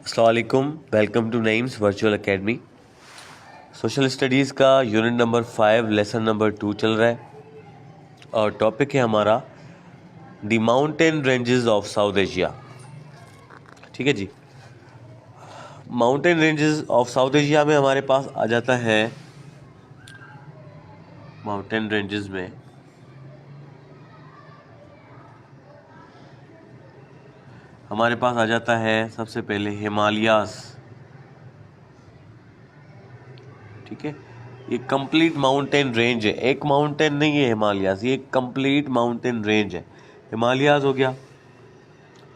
अस्सलाम वालेकुम, welcome to Naeem's virtual academy. Social studies का यूनिट नंबर 5 लेसन नंबर 2 चल रहा है और टॉपिक है हमारा the mountain ranges of South Asia. ठीक है जी। Mountain ranges of South Asia में हमारे पास आ जाता है, माउंटेन रेंजेस में हमारे पास आ जाता है सबसे पहले हिमालयास। ठीक है, ये कंप्लीट माउंटेन रेंज है, एक माउंटेन नहीं है हिमालयास, ये कंप्लीट माउंटेन रेंज है। हिमालयास हो गया,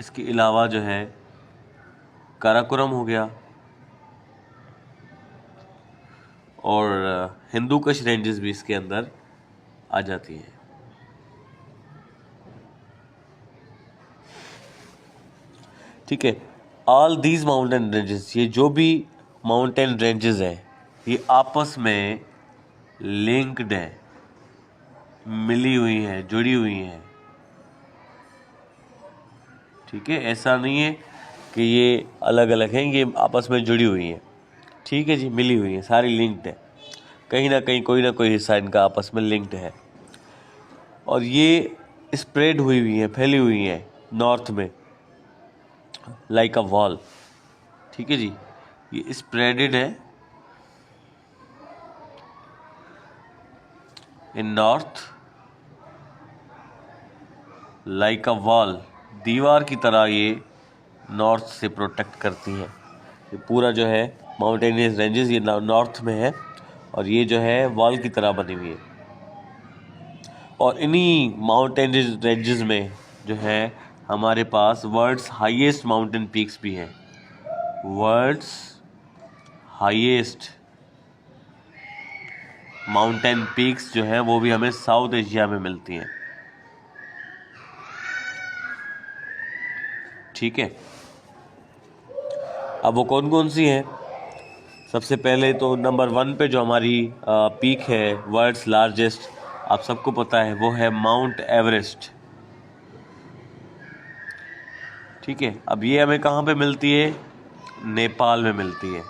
इसके अलावा जो है काराकोरम हो गया और हिंदू कुश रेंजेस भी इसके अंदर आ जाती हैं। ठीक है, ऑल दीज माउंटेन रेंजेस, ये जो भी माउंटेन रेंजेस हैं ये आपस में लिंक्ड हैं, मिली हुई हैं, जुड़ी हुई हैं। ठीक है, ऐसा नहीं है कि ये अलग अलग हैं, ये आपस में जुड़ी हुई हैं। ठीक है जी, मिली हुई हैं, सारी लिंक्ड है, कहीं ना कहीं कोई ना कोई हिस्सा इनका आपस में लिंक्ड है और ये स्प्रेड हुई हैं, फैली हुई हैं नॉर्थ में लाइक अ वॉल। ठीक है जी, ये स्प्रेडेड है इन नॉर्थ लाइक अ वॉल, दीवार की तरह ये नॉर्थ से प्रोटेक्ट करती हैं। ये पूरा जो है माउंटेनियस रेंजेस ये नॉर्थ में है और ये जो है वॉल की तरह बनी हुई है। और इन्हीं माउंटेनियस रेंजेस में जो है हमारे पास वर्ल्ड्स हाईएस्ट माउंटेन पीक्स भी हैं। वर्ल्ड्स हाईएस्ट माउंटेन पीक्स जो हैं वो भी हमें साउथ एशिया में मिलती हैं। ठीक है, अब वो कौन कौन सी हैं? सबसे पहले तो नंबर 1 पे जो हमारी पीक है वर्ल्ड्स लार्जेस्ट, आप सबको पता है, वो है माउंट एवरेस्ट। ठीक है, अब ये हमें कहाँ पे मिलती है? नेपाल में मिलती है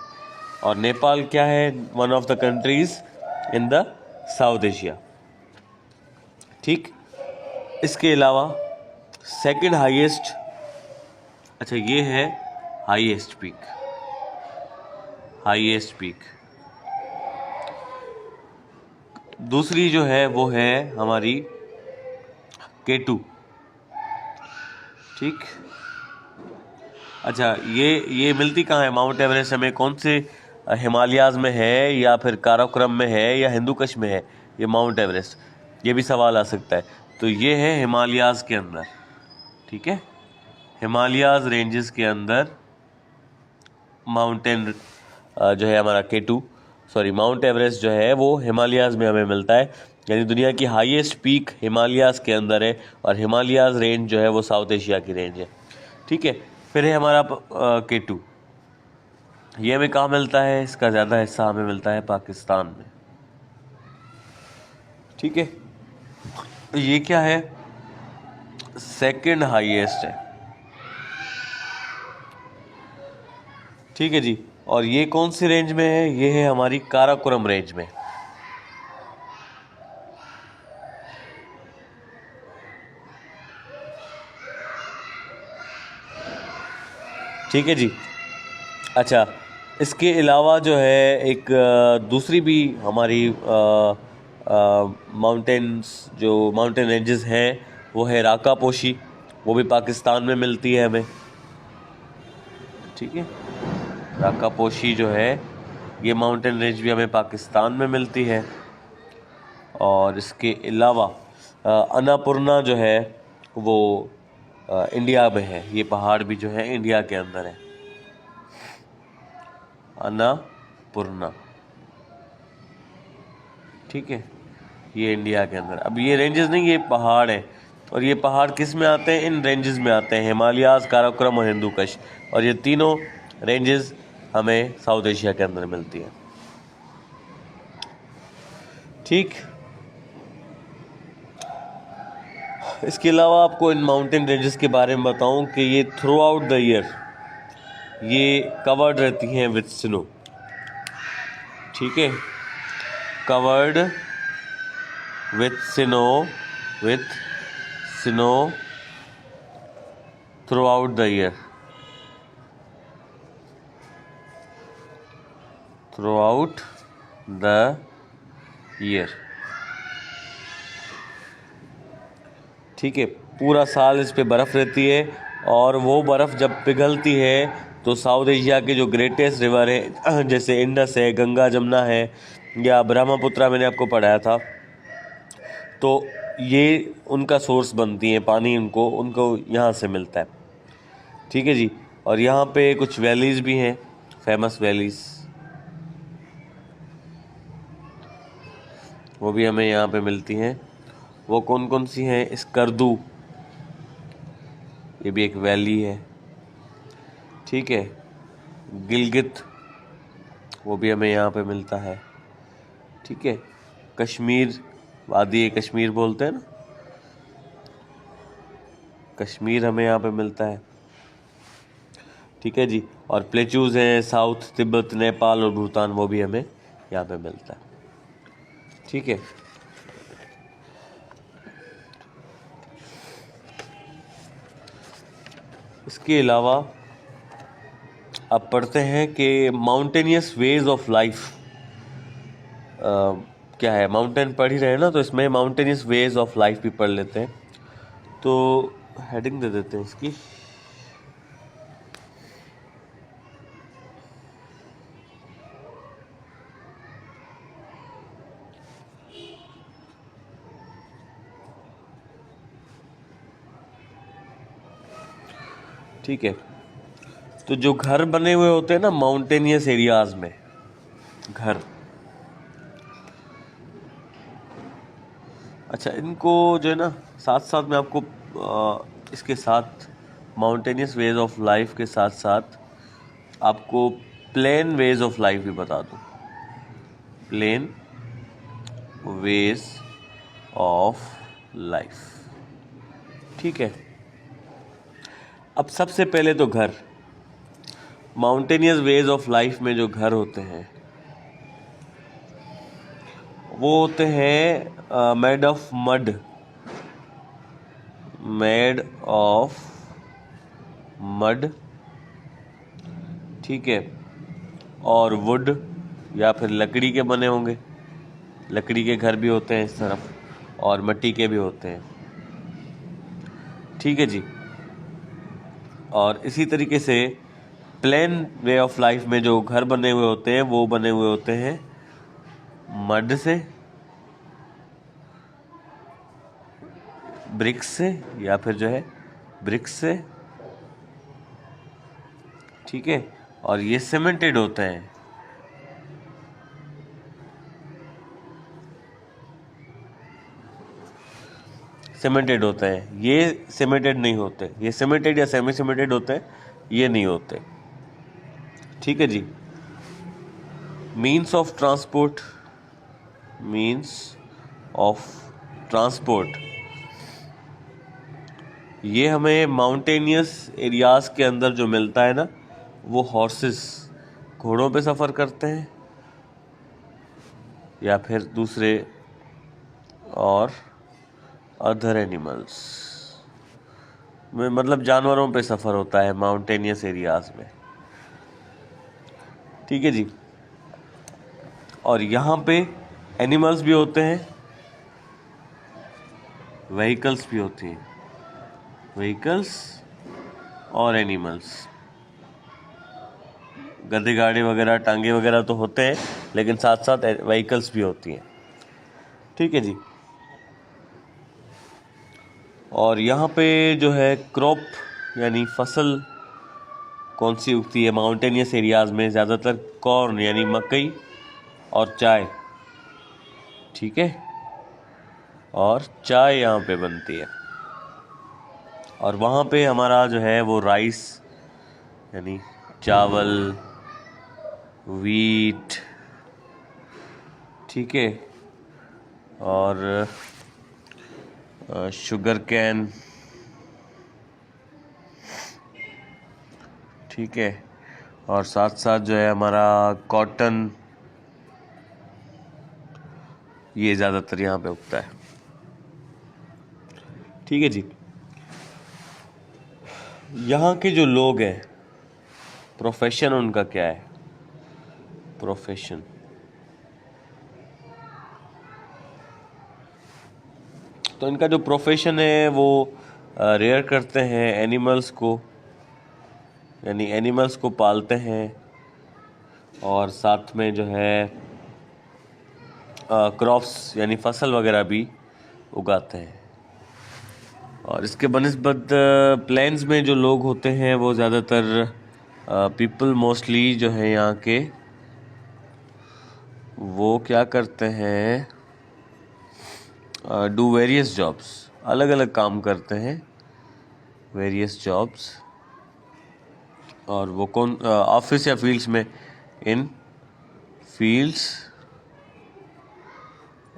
और नेपाल क्या है? One of the countries in the south Asia. ठीक, इसके अलावा सेकंड हाईएस्ट, अच्छा ये है हाईएस्ट पीक, हाईएस्ट पीक। दूसरी जो है वो है हमारी K2। ठीक, अच्छा ये मिलती कहाँ है? माउंट एवरेस्ट हमें कौन से हिमालयाज में है या फिर काराकोरम में है या हिंदू कुश में है ये माउंट एवरेस्ट? ये भी सवाल आ सकता है। तो ये है हिमालयाज के अंदर। ठीक है, हिमालयाज रेंजेस के अंदर माउंटेन जो है हमारा माउंट एवरेस्ट जो है वो हिमालयाज में हमें मिलता है, यानी दुनिया की हाईएस्ट पीक हिमालयाज के अंदर है और हिमालयाज रेंज जो है वो साउथ एशिया की रेंज है। ठीक है, फिर है हमारा K2, ये हमें कहाँ मिलता है? इसका ज़्यादा हिस्सा हमें मिलता है पाकिस्तान में। ठीक है, ये क्या है? सेकंड हाईएस्ट है। ठीक है जी, और ये कौन सी रेंज में है? ये है हमारी काराकोरम रेंज में। ठीक है जी, अच्छा इसके अलावा जो है एक दूसरी भी हमारी माउंटेन्स जो माउंटेन रेंजेस हैं वो है राका पोशी, वो भी पाकिस्तान में मिलती है हमें। ठीक है, राका पोशी जो है ये माउंटेन रेंज भी हमें पाकिस्तान में मिलती है। और इसके अलावा अन्नपूर्णा जो है वो इंडिया में है, ये पहाड़ भी जो है इंडिया के अंदर है, अन्नपूर्णा। ठीक है, ये इंडिया के अंदर। अब ये रेंजेस नहीं, ये पहाड़ है और ये पहाड़ किस में आते हैं? इन रेंजेस में आते हैं, हिमालयाज, काराकोरम और हिंदू कुश, और ये तीनों रेंजेस हमें साउथ एशिया के अंदर मिलती है। ठीक, इसके अलावा आपको इन माउंटेन रेंजेस के बारे में बताऊं कि ये थ्रू आउट द ईयर ये कवर्ड रहती हैं विथ स्नो, ठीक है, covered with snow through out the year, ठीक है। पूरा साल इस पे बर्फ़ रहती है, और वो बर्फ़ जब पिघलती है तो साउथ एशिया के जो ग्रेटेस्ट रिवर है जैसे इंडस है, गंगा जमुना है या ब्रह्मपुत्रा, मैंने आपको पढ़ाया था, तो ये उनका सोर्स बनती हैं, पानी उनको यहाँ से मिलता है, ठीक है जी। और यहाँ पे कुछ वैलीज़ भी हैं, फेमस वैलीज़, वो भी हमें यहाँ पे मिलती हैं। वो कौन कौन सी हैं? स्कर्दू, ये भी एक वैली है, ठीक है। गिलगित, वो भी हमें यहाँ पे मिलता है, ठीक है। कश्मीर, वादी कश्मीर बोलते हैं ना, कश्मीर हमें यहाँ पे मिलता है, ठीक है जी। और प्लेचूज हैं साउथ तिब्बत, नेपाल और भूटान, वो भी हमें यहाँ पे मिलता है, ठीक है। इसके अलावा अब पढ़ते हैं कि माउंटेनियस वेज ऑफ लाइफ क्या है। माउंटेन पढ़ ही रहे हैं ना, तो इसमें माउंटेनियस वेज ऑफ लाइफ भी पढ़ लेते हैं। तो हेडिंग दे देते हैं इसकी, ठीक है। तो जो घर बने हुए होते हैं ना माउंटेनियस एरियाज में, घर, अच्छा, इनको जो है ना, साथ साथ में आपको इसके साथ माउंटेनियस वेज ऑफ लाइफ के साथ साथ आपको प्लेन वेज ऑफ लाइफ भी बता दूं। प्लेन वेज ऑफ लाइफ, ठीक है। अब सबसे पहले तो घर, माउंटेनियस वेज ऑफ लाइफ में जो घर होते हैं वो होते हैं मेड ऑफ मड, ठीक है, और वुड या फिर लकड़ी के बने होंगे। लकड़ी के घर भी होते हैं इस तरफ, और मिट्टी के भी होते हैं, ठीक है जी। और इसी तरीके से प्लेन वे ऑफ लाइफ में जो घर बने हुए होते हैं वो बने हुए होते हैं मड से, ब्रिक्स से, या फिर जो है ब्रिक्स से, ठीक है। और ये सीमेंटेड होते हैं, सीमेंटेड होते हैं। ये सीमेंटेड नहीं होते, ये सीमेंटेड या सेमी सीमेंटेड होते हैं, ये नहीं होते, ठीक है जी। मीन्स ऑफ ट्रांसपोर्ट, ये हमें माउंटेनियस एरियाज के अंदर जो मिलता है ना, वो हॉर्सेस, घोड़ों पे सफ़र करते हैं, या फिर दूसरे और अदर एनिमल्स में, मतलब जानवरों पे सफ़र होता है माउंटेनियस एरियाज में, ठीक है जी। और यहाँ पे एनिमल्स भी होते हैं, व्हीकल्स भी होती हैं, व्हीकल्स और एनिमल्स, गधे गाड़ी वगैरह, टांगे वगैरह तो होते हैं, लेकिन साथ साथ व्हीकल्स भी होती हैं, ठीक है जी। और यहाँ पे जो है क्रॉप यानी फसल कौन सी उगती है माउंटेनियस एरियाज में? ज़्यादातर कॉर्न यानी मकई और चाय, ठीक है। और चाय यहाँ पे बनती है, और वहाँ पे हमारा जो है वो राइस यानी चावल, वीट, ठीक है, और शुगर कैन, ठीक है, और साथ साथ जो है हमारा कॉटन, ये ज़्यादातर यहाँ पे उगता है। ठीक है जी। यहाँ के जो लोग हैं, प्रोफेशन उनका क्या है? प्रोफेशन, तो इनका जो प्रोफेशन है वो रेयर करते हैं एनिमल्स को, यानी एनिमल्स को पालते हैं और साथ में जो है क्रॉप्स यानी फसल वगैरह भी उगाते हैं। और इसके बनिस्बत प्लेन्स में जो लोग होते हैं वो ज़्यादातर पीपल मोस्टली जो है यहाँ के, वो क्या करते हैं, डू वेरियस जॉब्स, अलग अलग काम करते हैं, वेरियस जॉब्स। और वो कौन, ऑफिस या फील्ड्स में, इन फील्ड्स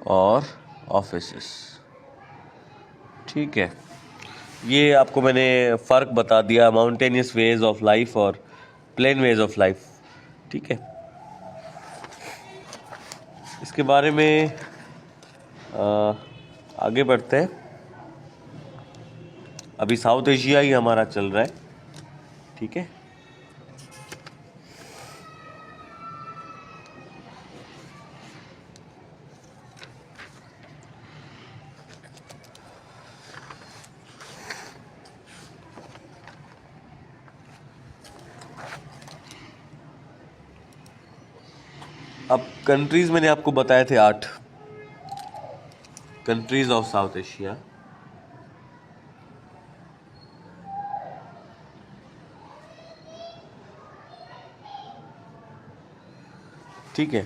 और ऑफिसेस। ठीक है, ये आपको मैंने फ़र्क बता दिया माउंटेनियस वेज ऑफ लाइफ और प्लेन वेज ऑफ लाइफ। ठीक है, इसके बारे में आगे बढ़ते हैं। अभी साउथ एशिया ही हमारा चल रहा है। ठीक है, अब कंट्रीज़ मैंने आपको बताए थे 8 कंट्रीज़ ऑफ साउथ एशिया। ठीक है,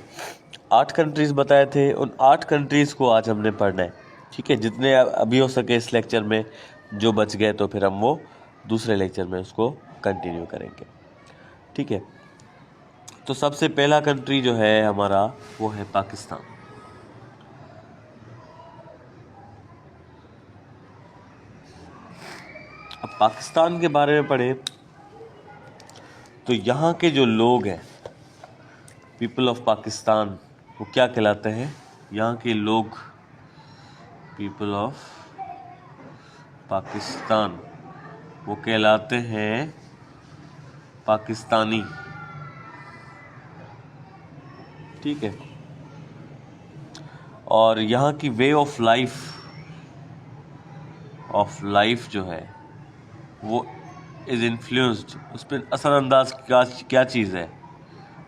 8 कंट्रीज़ बताए थे, उन 8 कंट्रीज़ को आज हमने पढ़ना है। ठीक है, जितने अभी हो सके इस लेक्चर में, जो बच गए तो फिर हम वो दूसरे लेक्चर में उसको कंटिन्यू करेंगे। ठीक है, तो सबसे पहला कंट्री जो है हमारा वो है पाकिस्तान। अब पाकिस्तान के बारे में पढ़े तो यहाँ के जो लोग हैं, पीपल ऑफ पाकिस्तान, वो क्या कहलाते हैं? यहाँ के लोग, पीपल ऑफ पाकिस्तान, वो कहलाते हैं पाकिस्तानी। ठीक है, और यहाँ की वे ऑफ लाइफ जो है वो इज़ इन्फ्लुएंस्ड, उस पर असरअंदाज क्या चीज़ है?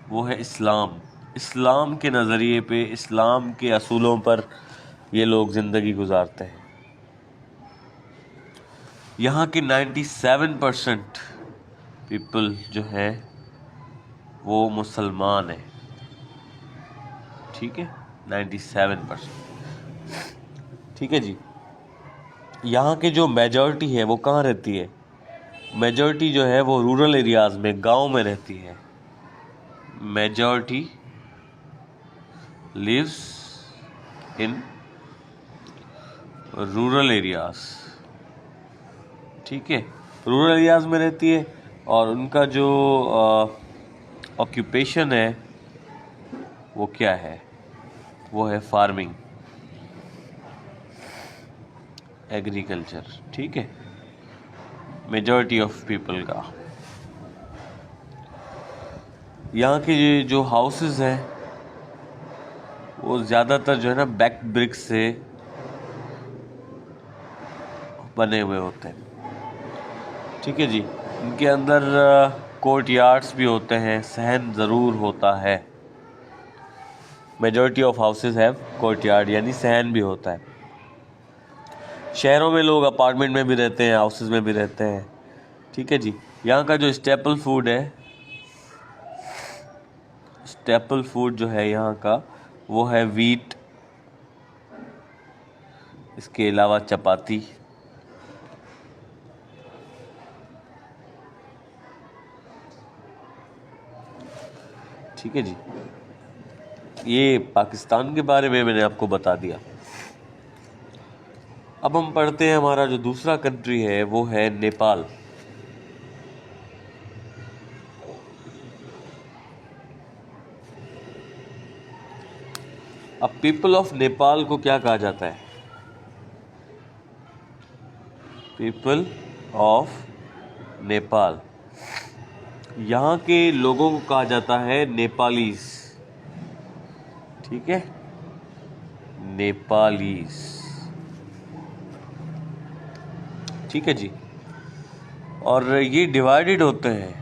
वो है इस्लाम। इस्लाम के नज़रिए पे, इस्लाम के असूलों पर ये लोग ज़िंदगी गुजारते हैं। यहाँ के 97% पीपल जो है वो मुसलमान है। ठीक है, 97%। ठीक है जी। यहाँ के जो मेजॉरिटी है वो कहाँ रहती है? मेजॉरिटी जो है वो रूरल एरियाज़ में, गांव में रहती है। Majority lives in rural areas. ठीक है, रूरल एरियाज़ में रहती है और उनका जो ऑक्यूपेशन है वो क्या है? वो है फार्मिंग, एग्रीकल्चर। ठीक है, मेजॉरिटी ऑफ पीपल का। यहाँ के जो हाउसेस हैं वो ज़्यादातर जो है ना बैक ब्रिक्स से बने हुए होते हैं। ठीक है जी, इनके अंदर कोर्ट यार्ड्स भी होते हैं, सहन ज़रूर होता है। Majority of houses have court yard, यानी सहन भी होता है। शहरों में लोग अपार्टमेंट में भी रहते हैं, हाउसेस में भी रहते हैं। ठीक है जी, यहाँ का जो स्टेपल फूड है, स्टेपल फूड जो है यहाँ का वो है वीट, इसके अलावा चपाती। ठीक है जी, ये पाकिस्तान के बारे में मैंने आपको बता दिया। अब हम पढ़ते हैं, हमारा जो दूसरा कंट्री है वो है नेपाल। अब पीपल ऑफ नेपाल को क्या कहा जाता है? पीपल ऑफ नेपाल, यहाँ के लोगों को कहा जाता है नेपालीज। ठीक है, नेपालीज। ठीक है जी। और ये डिवाइडेड होते हैं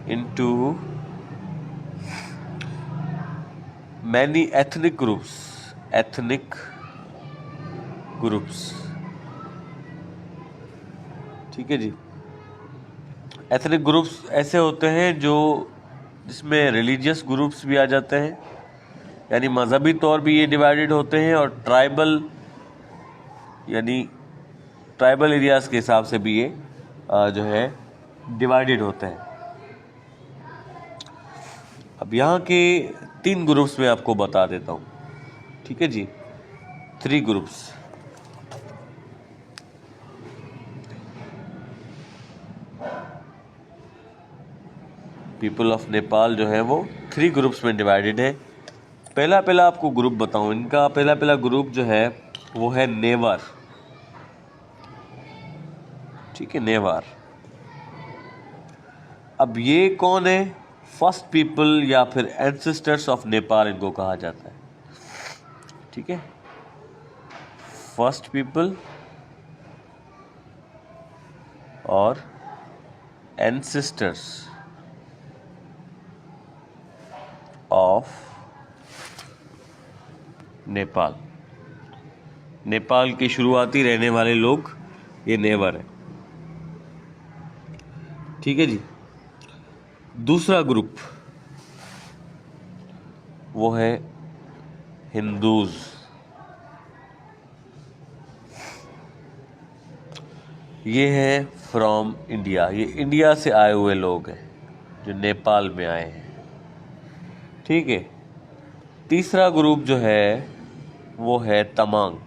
into many ethnic groups. Ethnic groups, ठीक है जी। एथनिक ग्रुप्स ऐसे होते हैं जो जिसमें रिलीजियस ग्रुप्स भी आ जाते हैं, यानी मज़हबी तौर भी ये डिवाइडेड होते हैं, और ट्राइबल यानी ट्राइबल एरियाज़ के हिसाब से भी ये जो है डिवाइडेड होते हैं। अब यहाँ के 3 ग्रुप्स में आपको बता देता हूँ। ठीक है जी, 3 ग्रुप्स। पीपल ऑफ नेपाल जो है वो 3 ग्रुप्स में डिवाइडेड है। पहला आपको ग्रुप बताऊं, इनका पहला ग्रुप जो है वो है नेवार। ठीक है, नेवार। अब ये कौन है? फर्स्ट पीपल या फिर एंसेस्टर्स ऑफ नेपाल इनको कहा जाता है। ठीक है, फर्स्ट पीपल और एंसेस्टर्स ऑफ नेपाल। नेपाल के शुरुआती रहने वाले लोग ये नेवार है। ठीक है जी। दूसरा ग्रुप वो है हिंदूज। ये है फ्रॉम इंडिया, ये इंडिया से आए हुए लोग हैं जो नेपाल में आए हैं। ठीक है। तीसरा ग्रुप जो है वो है तमांग।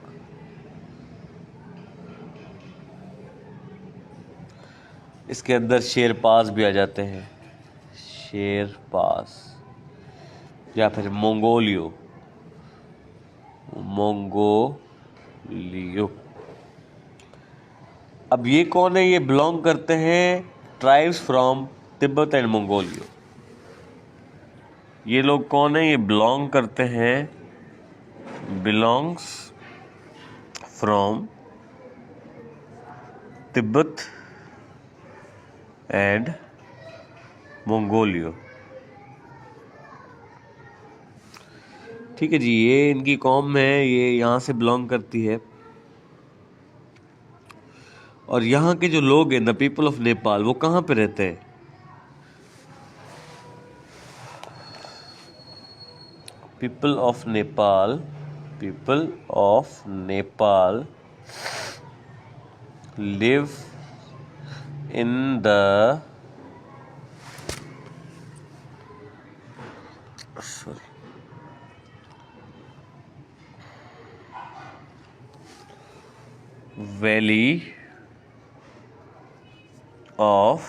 इसके अंदर शेरपास भी आ जाते हैं, शेरपास, या फिर मंगोलियो। अब ये कौन है? ये बिलोंग करते हैं ट्राइब्स फ्रॉम तिब्बत एंड मंगोलियो। ये लोग कौन है? ये बिलोंग करते हैं, बिलोंग्स फ्रॉम तिब्बत एंड मंगोलियो। ठीक है जी, ये इनकी कौम है, ये यहाँ से बिलोंग करती है। और यहाँ के जो लोग हैं, द पीपल ऑफ नेपाल, वो कहाँ पे रहते हैं? People of Nepal, people of Nepal live in the valley of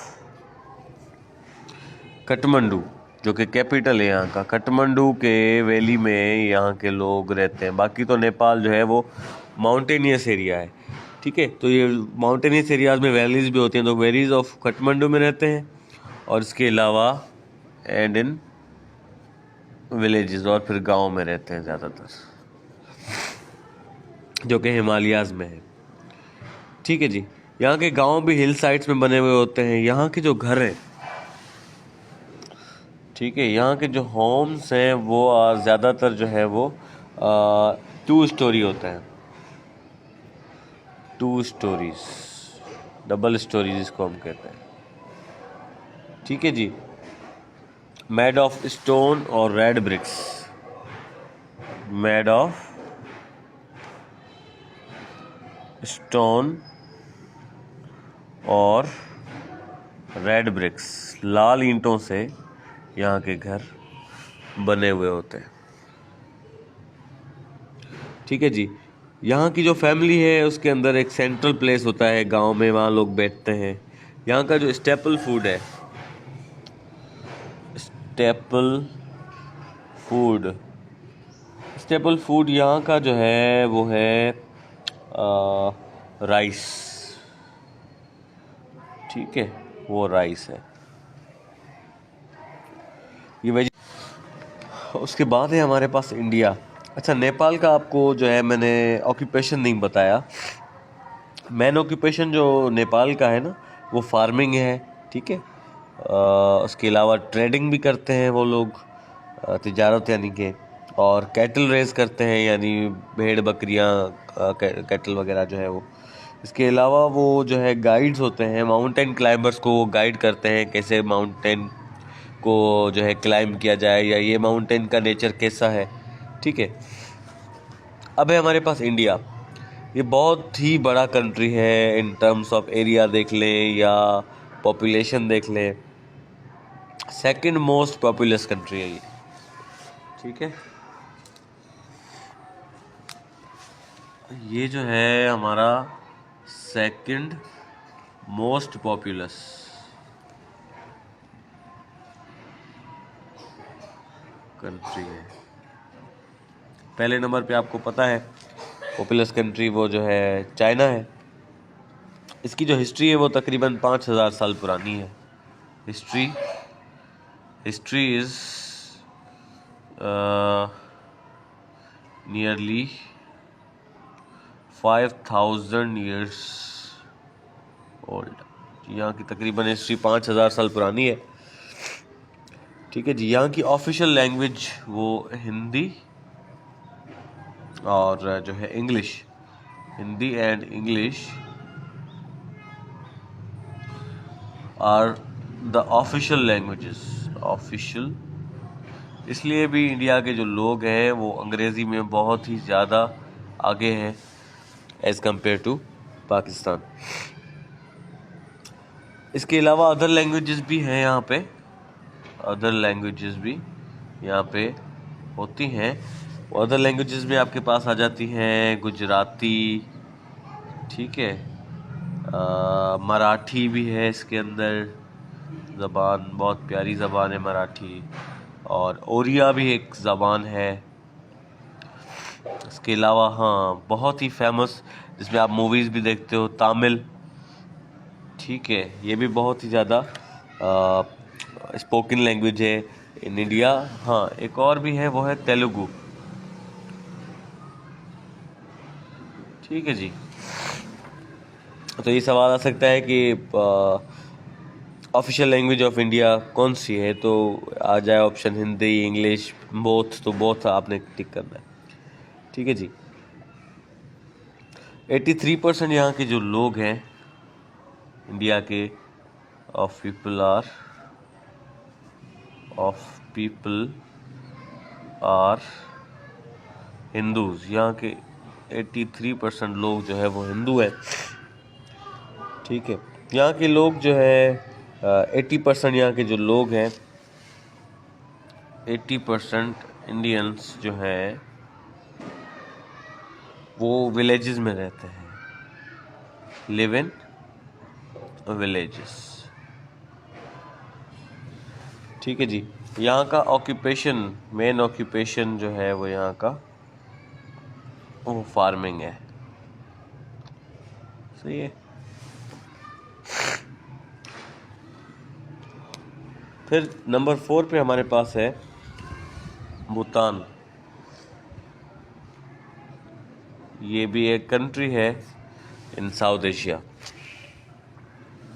Kathmandu, जो कि कैपिटल है यहाँ का। काठमांडू के वैली में यहाँ के लोग रहते हैं। बाकी तो नेपाल जो है वो माउंटेनियस एरिया है। ठीक है, तो ये माउंटेनियस एरियाज में वैलीज भी होती हैं, तो वैलीज ऑफ काठमांडू में रहते हैं। और इसके अलावा एंड इन विलेजेस, और फिर गांव में रहते हैं ज़्यादातर, जो कि हिमालयाज़ में है। ठीक है जी। यहाँ के गांव भी हिल साइड्स में बने हुए होते हैं। यहाँ के जो घर हैं, ठीक है, यहाँ के जो होम्स हैं वो ज़्यादातर जो है वो 2 स्टोरी होते हैं। 2 स्टोरीज, डबल स्टोरीज इसको हम कहते हैं। ठीक है जी। मेड ऑफ स्टोन और red bricks, made of stone और रेड ब्रिक्स, लाल ईंटों से यहाँ के घर बने हुए होते हैं। ठीक है जी। यहाँ की जो फैमिली है उसके अंदर एक सेंट्रल प्लेस होता है गांव में, वहाँ लोग बैठते हैं। यहाँ का जो स्टेपल फूड है, स्टेपल फूड, स्टेपल फूड यहाँ का जो है वो है राइस। ठीक है, वो राइस है ये वेज। उसके बाद है हमारे पास इंडिया। अच्छा, नेपाल का आपको जो है मैंने ऑक्यूपेशन नहीं बताया। मेन ऑक्यूपेशन जो नेपाल का है ना, वो फार्मिंग है। ठीक है, उसके अलावा ट्रेडिंग भी करते हैं वो लोग, तिजारत यानी के, और कैटल रेस करते हैं, यानी भेड़ बकरियां, कैटल वगैरह जो है वो। इसके अलावा वो जो है गाइड्स होते हैं, माउंटेन क्लाइंबर्स को वो गाइड करते हैं कैसे माउंटेन को जो है क्लाइंब किया जाए, या ये माउंटेन का नेचर कैसा है। ठीक है, अब है हमारे पास इंडिया। ये बहुत ही बड़ा कंट्री है, इन टर्म्स ऑफ एरिया देख लें या पॉपुलेशन देख लें, सेकंड मोस्ट पॉपुलस कंट्री है ये। ठीक है, ये जो है हमारा सेकंड मोस्ट पॉपुलस कंट्री है। पहले नंबर पे आपको पता है पॉपुलस कंट्री वो जो है चाइना है। इसकी जो हिस्ट्री है वो तकरीबन 5000 साल पुरानी है। History is nearly 5000 years old. यहाँ की तकरीबन हिस्ट्री 5000 साल पुरानी है। ठीक है जी, यहाँ की ऑफिशियल लैंग्वेज वो हिंदी और जो है English, Hindi and English are the official languages. Official इसलिए भी इंडिया के जो लोग हैं वो अंग्रेज़ी में बहुत ही ज़्यादा आगे हैं एज़ कम्पेयर टू पाकिस्तान। इसके अलावा अदर लैंग्वेजेस भी हैं यहाँ पे, अदर लैंग्वेजेस भी यहाँ पे होती हैं। अदर लैंग्वेजेस में आपके पास आ जाती हैं गुजराती, ठीक है, मराठी भी है इसके अंदर ज़बान, बहुत प्यारी ज़बान है मराठी, और ओरिया भी एक ज़बान है। इसके अलावा हाँ, बहुत ही फेमस जिसमें आप मूवीज़ भी देखते हो, तमिल। ठीक है, ये भी बहुत ही ज़्यादा स्पोकन लैंग्वेज है इन इंडिया। हाँ, एक और भी है, वो है तेलुगु। ठीक है जी, तो ये सवाल आ सकता है कि ऑफिशियल लैंग्वेज ऑफ इंडिया कौन सी है, तो आ जाए ऑप्शन हिंदी, इंग्लिश, बोथ, तो बोथ आपने टिक करना है। ठीक है जी, 83% यहाँ के जो लोग हैं इंडिया के ऑफ पीपल आर हिंदूज। यहाँ के 83% लोग जो है वो हिंदू हैं। ठीक है, यहाँ के लोग जो है 80% यहाँ के जो लोग हैं, 80% इंडियंस जो हैं वो विलेजेस में रहते हैं, लिव इन विलेजेस। ठीक है जी, यहाँ का ऑक्यूपेशन, मेन ऑक्यूपेशन जो है वो यहाँ का वो फार्मिंग है। सही है। फिर नंबर 4 पे हमारे पास है भूटान। ये भी एक कंट्री है इन साउथ एशिया।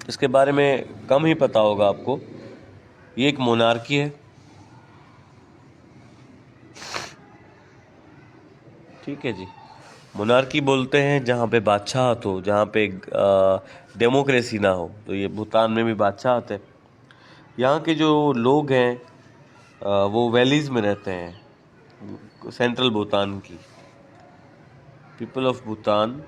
इसके बारे में कम ही पता होगा आपको। ये एक मोनार्की है। ठीक है जी, मोनार्की बोलते हैं जहाँ पे बादशाहत हो, जहाँ पे डेमोक्रेसी ना हो, तो ये भूटान में भी बादशाहत है। यहाँ के जो लोग हैं वो वैलीज़ में रहते हैं, सेंट्रल भूटान की। People of Bhutan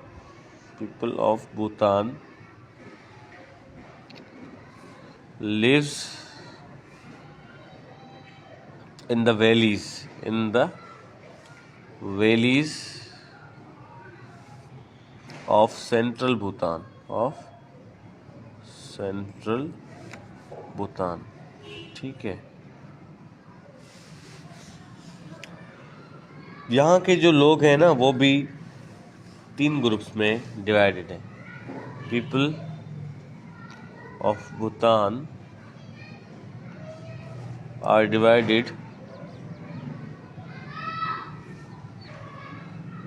lives in the valleys of central Bhutan। ठीक है, यहाँ के जो लोग हैं ना वो भी 3 ग्रुप्स में डिवाइडेड हैं। People of Bhutan are divided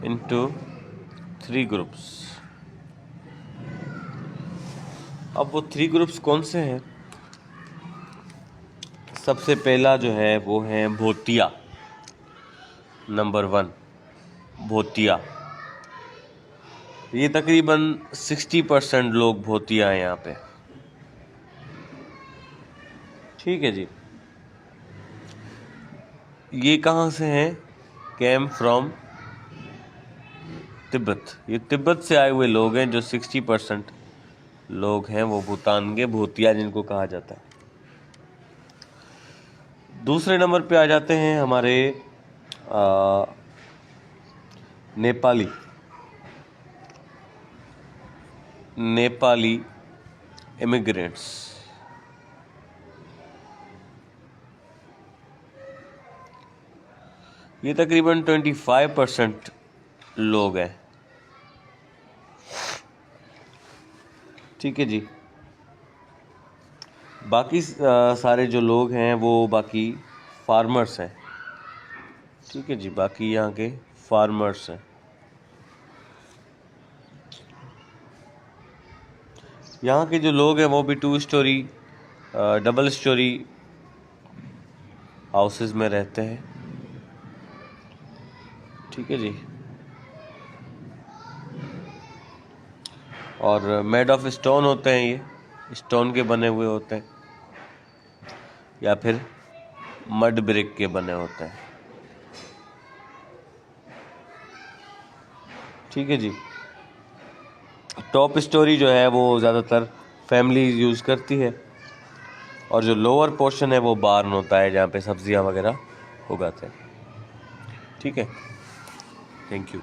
into 3 groups. अब वो 3 ग्रुप्स कौन से हैं? सबसे पहला जो है वो है भोटिया। नंबर 1 भोटिया। ये तकरीबन 60% लोग भोटिया हैं यहाँ पे। ठीक है जी। ये कहाँ से हैं? Came from Tibet. ये तिब्बत से आए हुए लोग हैं। जो 60% लोग हैं वो भूटान के भोटिया जिनको कहा जाता है। दूसरे नंबर पे आ जाते हैं हमारे नेपाली इमिग्रेंट्स। ये तकरीबन 25% लोग हैं। ठीक है जी। बाकी सारे जो लोग हैं वो बाकी फार्मर्स हैं। ठीक है जी। बाकी यहाँ के फार्मर्स हैं। यहाँ के जो लोग हैं वो भी 2 स्टोरी डबल स्टोरी हाउसेस में रहते हैं। ठीक है जी। और मेड ऑफ स्टोन होते हैं। ये स्टोन के बने हुए होते हैं या फिर मड ब्रिक के बने होते हैं। ठीक है जी। टॉप स्टोरी जो है वो ज़्यादातर फैमिली यूज़ करती है और जो लोअर पोर्शन है वो बार्न होता है जहाँ पे सब्जियाँ वगैरह उगाते हैं। ठीक है। Thank you.